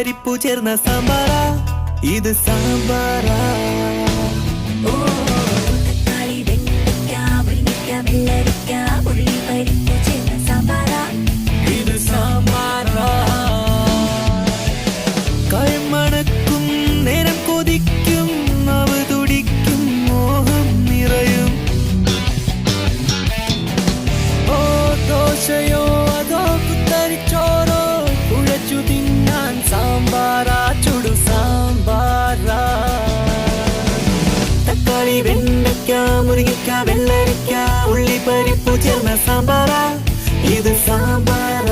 പരിപ്പു ചേർന്ന സാമ്പാറാ, ഇത് സാമ്പാറാ. തക്കാളി വെണ്ടയ്ക്ക മുരിങ്ങയ്ക്ക വെള്ളരിക്ക ഉള്ളി പരിപ്പ് ചേർന്ന സാമ്പാറാ, ഇത് സാമ്പാറാ. കൈമണക്കും നേരം കൊതിക്കും, നാവ് തുടിക്കും, മോഹം നിറയും. ഓ ദോശയോ അതോ കുത്തരിച്ചോറോ, കുഴച്ചു തിന്നാൻ സാമ്പാറാ, ചുടു സാമ്പാറാ. തക്കാളി വെണ്ടയ്ക്ക മുരിങ്ങയ്ക്ക വെള്ളരിക്ക ഉള്ളി പരിപ്പു ചേർന്ന സാമ്പാറാ, ഇത് സാമ്പാറാ.